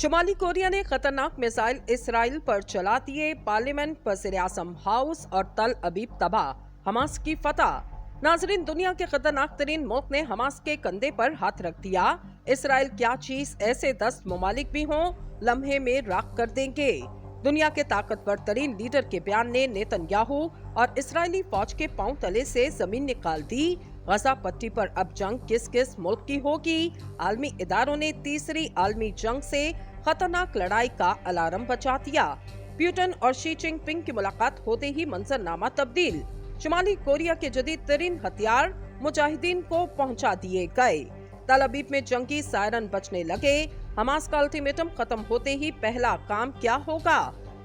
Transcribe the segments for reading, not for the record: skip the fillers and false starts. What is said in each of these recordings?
शुमाली Korea ने खतरनाक missile Israel पर चला दिए। पार्लियामेंट, वज़ीर-ए-आज़म हाउस और तल अबीब तबाह। हमास की फतह। नाजरीन, दुनिया के खतरनाक तरीन मुल्क ने हमास के कंधे पर हाथ रख दिया। इसराइल क्या चीज, ऐसे 10 ममालिक भी हों, लम्हे में राख कर देंगे। दुनिया के ताकतवर तरीन लीडर के बयान ने नेतन्याहू और इसराइली फौज के पांव तले से जमीन निकाल दी। गजा पट्टी पर अब जंग किस किस मुल्क की होगी? आलमी इदारों ने तीसरी आलमी जंग से खतरनाक लड़ाई का अलार्म बजा दिया। पुतिन और शी जिनपिंग की मुलाकात होते ही मंजरनामा तब्दील। शुमाली कोरिया के जदीद तरीन हथियार मुजाहिदीन को पहुंचा दिए गए। तल अबीब में जंगी सायरन बजने लगे। हमास का अल्टीमेटम खत्म होते ही पहला काम क्या होगा?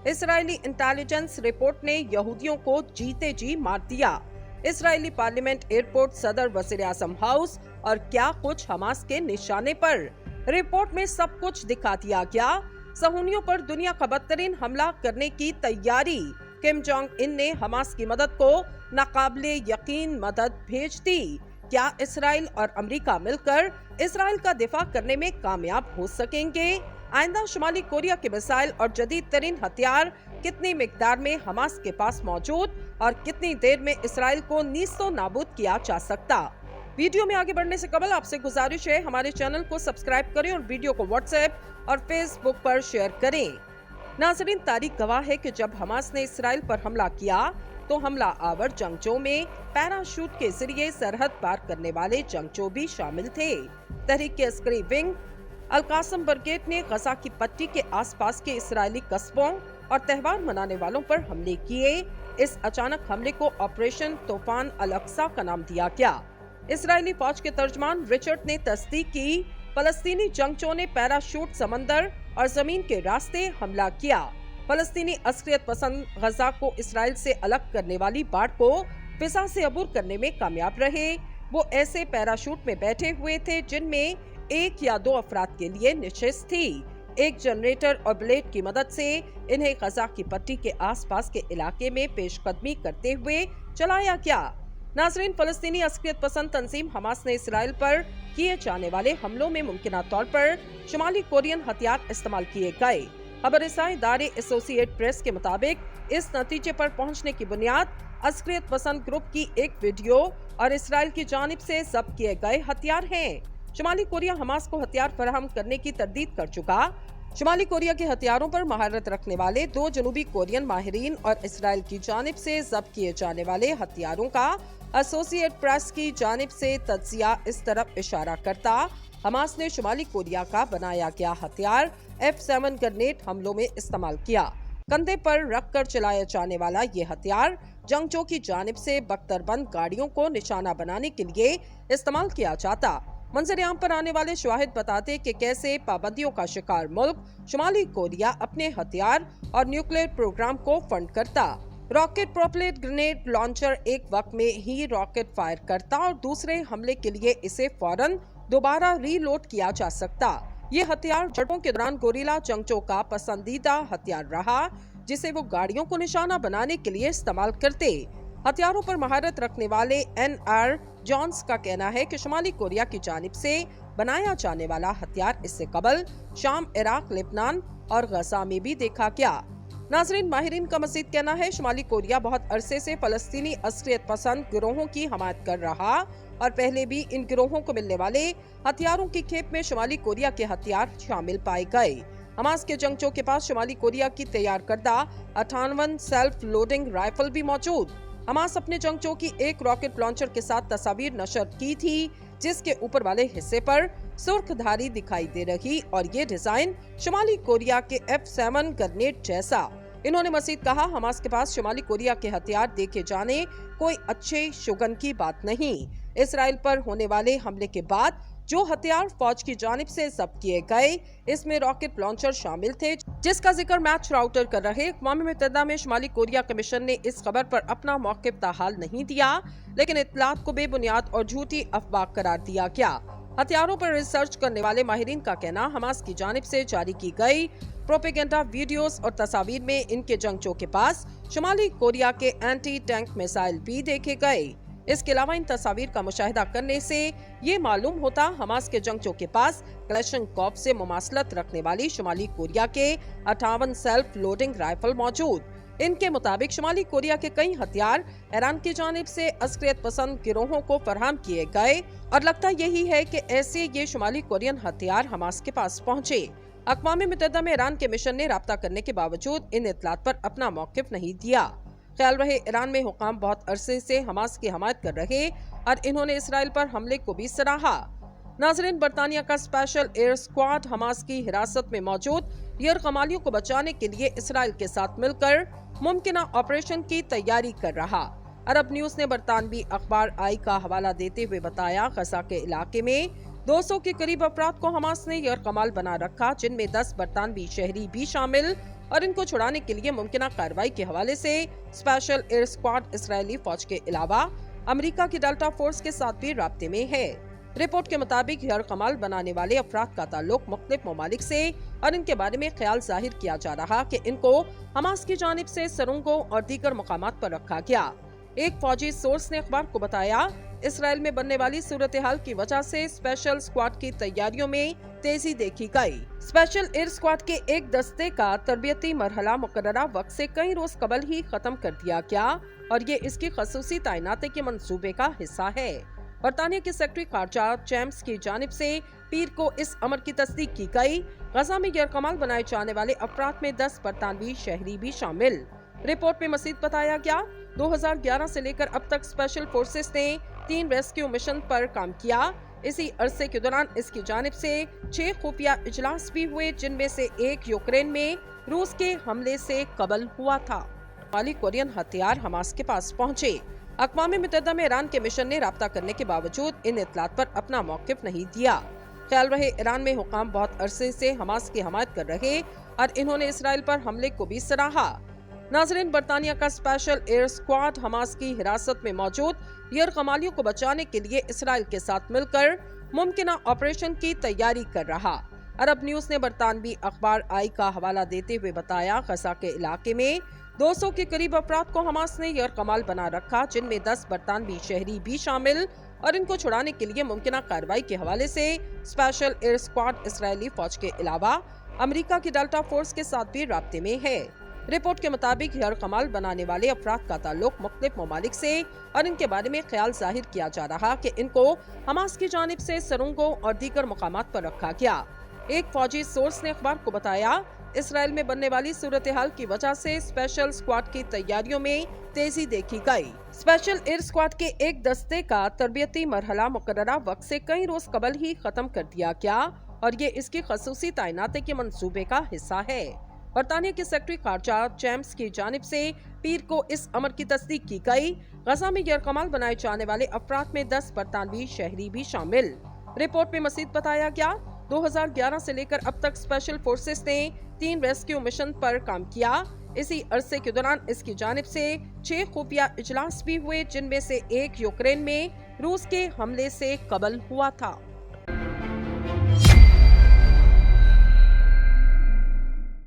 इसराइली इंटेलिजेंस रिपोर्ट ने यहूदियों को जीते जी मार दिया। इसराइली पार्लियामेंट, एयरपोर्ट, सदर, वज़ीर-ए-आज़म हाउस और क्या कुछ हमास के निशाने पर। रिपोर्ट में सब कुछ दिखा दिया गया। सहूनियों पर दुनिया का बदतरीन हमला करने की तैयारी। किम जोंग इन ने हमास की मदद को नाकाबिले यकीन मदद भेज दी। क्या इसराइल और अमेरिका मिलकर इसराइल का दिफा करने में कामयाब हो सकेंगे? आइंदा शुमाली कोरिया के मिसाइल और जदीद तरीन हथियार कितनी मिकदार में हमास के पास मौजूद और कितनी देर में इसराइल को नीस्तो नाबूद किया जा सकता? वीडियो में आगे बढ़ने से कबल आपसे गुजारिश है, हमारे चैनल को सब्सक्राइब करें और वीडियो को व्हाट्सएप और फेसबुक पर शेयर करें। नाज़रीन, तारीख गवाह है कि जब हमास ने इसराइल पर हमला किया तो हमला आवर जंगजों में पैराशूट के जरिए सरहद पार करने वाले जंगजो भी शामिल थे। तहरीक के अस्करी विंग अल-कासम ब्रिगेड ने गजा की पट्टी के आसपास के इसराइली कस्बों और त्योहार मनाने वालों पर हमले किए। इस अचानक हमले को ऑपरेशन तूफान अल-अक्सा का नाम दिया गया। इसराइली फौज के तर्जमान रिचर्ड ने तस्दीक की, फलस्तीनी जंगजों ने पैराशूट समंदर और जमीन के रास्ते हमला किया। फलस्तीनी अस्करियत पसंद गजा को इसराइल से अलग करने वाली बाढ़ को फिजा से अबूर करने में कामयाब रहे। वो ऐसे पैराशूट में बैठे हुए थे जिनमें 1 या 2 अफराद के लिए निशिस्त थी। एक जनरेटर और ब्लेड की मदद से इन्हें गजा की पट्टी के आसपास के इलाके में पेशकदमी करते हुए चलाया गया। नाजरीन, फलस्तीनी अस्करियत पसंद तंजीम हमास ने इसराइल पर किए जाने वाले हमलों में मुमकिना तौर पर शुमाली कोरियन हथियार इस्तेमाल किए गए। खबरसां इदारे एसोसिएट प्रेस के मुताबिक इस नतीजे पर पहुंचने की बुनियाद अस्करियत पसंद ग्रुप की एक वीडियो और इसराइल की जानिब से जब्त किए गए हथियार हैं। शुमाली कोरिया हमास को हथियार फराहम करने की तरदीद कर चुका। शुमाली कोरिया के हथियारों पर महारत रखने वाले 2 जनूबी कोरियन माहिरीन और इसराइल की जानिब से जब्त किए जाने वाले हथियारों का एसोसिएट प्रेस की जानिब से तज्जिया इस तरफ इशारा करता। हमास ने शुमाली कोरिया का बनाया गया हथियार F7 ग्रेनेड हमलों में इस्तेमाल किया। कंधे पर रख कर चलाया जाने वाला ये हथियार जंगजों की जानिब से बख्तरबंद गाड़ियों को निशाना बनाने के लिए इस्तेमाल किया जाता। मंजर-ए-आम पर आने वाले शवाहिद बताते कि कैसे पाबंदियों का शिकार मुल्क शुमाली कोरिया अपने हथियार और न्यूक्लियर प्रोग्राम को फंड करता। रॉकेट प्रोपेल्ड ग्रेनेड लॉन्चर एक वक्त में ही रॉकेट फायर करता और दूसरे हमले के लिए इसे फौरन दोबारा रीलोड किया जा सकता। ये हथियार झड़पों के दौरान गोरिल्ला जंगजों का पसंदीदा हथियार रहा, जिसे वो गाड़ियों को निशाना बनाने के लिए इस्तेमाल करते। हथियारों पर महारत रखने वाले NR जॉन्स का कहना है कि शुमाली कोरिया की जानिब से बनाया जाने वाला हथियार इससे कबल शाम, इराक, लेबनान और गजा में भी देखा गया। नाजरीन, माहिरीन का मजीद कहना है शुमाली कोरिया बहुत अरसे से फलस्तीनी अस्करियत पसंद गिरोहों की हमायत कर रहा और पहले भी इन गिरोहों को मिलने वाले हथियारों की खेप में शुमाली कोरिया के हथियार शामिल पाए गए। हमास के जंगजों के पास शुमाली कोरिया की तैयार करदा 58 सेल्फ लोडिंग राइफल भी मौजूद। हमास अपने जंगजों की एक रॉकेट लॉन्चर के साथ तस्वीर नशर की थी, जिसके ऊपर वाले हिस्से पर सुर्खधारी दिखाई दे रही और ये डिजाइन शुमाली कोरिया के F7 ग्रेनेड जैसा। इन्होंने मजीद कहा, हमास के पास शुमाली कोरिया के हथियार देखे जाने कोई अच्छे शुगन की बात नहीं। इसराइल पर होने वाले हमले के बाद जो हथियार फौज की जानिब से जब्त किए गए, इसमें रॉकेट लॉन्चर शामिल थे, जिसका जिक्र मैच राउटर कर रहे अक़वाम मुत्तहिदा में शुमाली कोरिया कमीशन ने इस खबर पर अपना मौक़िफ़ ताहाल नहीं दिया, लेकिन इत्तलात को बेबुनियाद और झूठी अफवाह करार दिया गया। हथियारों पर रिसर्च करने वाले माहिरीन का कहना, हमास की जानिब से जारी की गई प्रोपेगेंडा वीडियोस और तस्वीर में इनके जंगजों के पास शुमाली कोरिया के एंटी टैंक मिसाइल भी देखे गए। इसके अलावा इन तस्वीर का मुशाहिदा करने से ये मालूम होता हमास के जंगजू के पास कलेशनकोव से मुमासलत रखने वाली शुमाली कोरिया के 58 सेल्फ लोडिंग राइफल मौजूद। इनके मुताबिक शुमाली कोरिया के कई हथियार ईरान की जानिब से अस्करियत पसंद गिरोहों को फराहम किए गए और लगता यही है कि ऐसे ये शुमाली कोरियन हथियार हमास के पास पहुंचे। अक़वाम मुत्तहिदा में ईरान के मिशन ने राब्ता करने के बावजूद इन इत्तलात पर अपना मौक़िफ़ नहीं दिया। ख्याल रहे ईरान में हुकाम बहुत अरसे से हमास की हमायत कर रहे और इन्होंने इसराइल पर हमले को भी सराहा। नाज़रीन, बरतानिया का स्पेशल एयर स्क्वाड हमास की हिरासत में मौजूद यरगमालियों को बचाने के लिए इसराइल के साथ मिलकर मुमकिना ऑपरेशन की तैयारी कर रहा। अरब न्यूज ने बरतानवी अखबार आई का हवाला देते हुए बताया, गजा के इलाके में 200 के करीब अफराद को हमास ने यरगमाल बना रखा, जिनमें 10 बरतानवी शहरी भी शामिल, और इनको छुड़ाने के लिए मुमकिना कार्रवाई के हवाले से स्पेशल एयर स्क्वाड इसराइली फौज के अलावा अमेरिका की डेल्टा फोर्स के साथ भी राब्ते में है। रिपोर्ट के मुताबिक यरगमाल बनाने वाले अफराद का ताल्लुक मुख्तलिफ ममालिक से और इनके बारे में ख्याल जाहिर किया जा रहा कि इनको हमास की जानिब से सुरंगों और दीगर मकामात पर रखा गया। एक फौजी सोर्स ने अखबार को बताया, इसराइल में बनने वाली सूरत हाल की वजह से स्पेशल स्क्वाड की तैयारियों में तेजी देखी गई। स्पेशल एयर स्क्वाड के एक दस्ते का तरबियती मरहला मुकर्ररा वक्त से कई रोज कबल ही खत्म कर दिया गया और ये इसकी खसूसी तैनाती के मंसूबे का हिस्सा है। बरतानिया के सेक्रेटरी खारजा जेम्स की जानिब से पीर को इस अमर की तस्दीक की गई। गजा में यरगमाल बनाए जाने वाले अफराद में 10 बरतानवी शहरी भी शामिल। रिपोर्ट में मजीद बताया गया, 2011 से लेकर अब तक स्पेशल फोर्सेस ने 3 रेस्क्यू मिशन पर काम किया। इसी अरसे के दौरान इसकी जानिब से 6 खुफिया इजलास भी हुए, जिनमें से एक यूक्रेन में रूस के हमले से कबल हुआ था। शुमाली कोरियन हथियार हमास के पास पहुंचे। अक़वाम मुत्तहिदा में ईरान के मिशन ने राब्ता करने के बावजूद इन इत्तलात पर अपना मौक़िफ़ नहीं दिया। ख्याल रहे ईरान में हुकाम बहुत अरसे से हमास की हमायत कर रहे और इन्होंने इसराइल पर हमले को भी सराहा। नाज़रीन, बरतानिया का स्पेशल एयर स्क्वाड हमास की हिरासत में मौजूद यरगमालियों को बचाने के लिए इसराइल के साथ मिलकर मुमकिना ऑपरेशन की तैयारी कर रहा। अरब न्यूज ने बरतानवी अखबार आई का हवाला देते हुए बताया, गजा के इलाके में 200 के करीब अफराद को हमास ने यरगमाल बना रखा, जिनमें 10 बरतानवी शहरी भी शामिल, और इनको छुड़ाने के लिए मुमकिना कार्रवाई के हवाले से स्पेशल एयर स्क्वाड इसराइली फौज के अलावा अमेरिका की डेल्टा फोर्स के साथ भी राब्ते में है। रिपोर्ट के मुताबिक यरगमाल बनाने वाले अफराद का ताल्लुक मुख्तलिफ ममालिक से और इनके बारे में ख्याल जाहिर किया जा रहा कि इनको हमास की जानिब से सुरंगों और दीगर मकामात पर रखा गया। एक फौजी सोर्स ने अखबार को बताया, इसराइल में बनने वाली सूरत हाल की वजह से स्पेशल स्क्वाड की तैयारियों में तेजी देखी गई। स्पेशल एयर स्क्वाड के एक दस्ते का तरबियती मरहला मुकर्ररा वक्त से कई रोज कबल ही खत्म कर दिया गया और ये इसकी खसूसी तैनाती के मंसूबे का हिस्सा है। बरतानिया के सेक्रेटरी खारजा जेम्स की जानिब से पीर को इस अमर की तस्दीक की गई। गजा में यरगमाल बनाए जाने वाले अफराद में 10 बरतानवी शहरी भी शामिल। रिपोर्ट में मजीद बताया गया, 2011 से लेकर अब तक स्पेशल फोर्सेस ने 3 रेस्क्यू मिशन पर काम किया। इसी अरसे के दौरान इसकी जानिब से 6 खुफिया इजलास भी हुए, जिनमें से एक यूक्रेन में रूस के हमले से कबल हुआ था।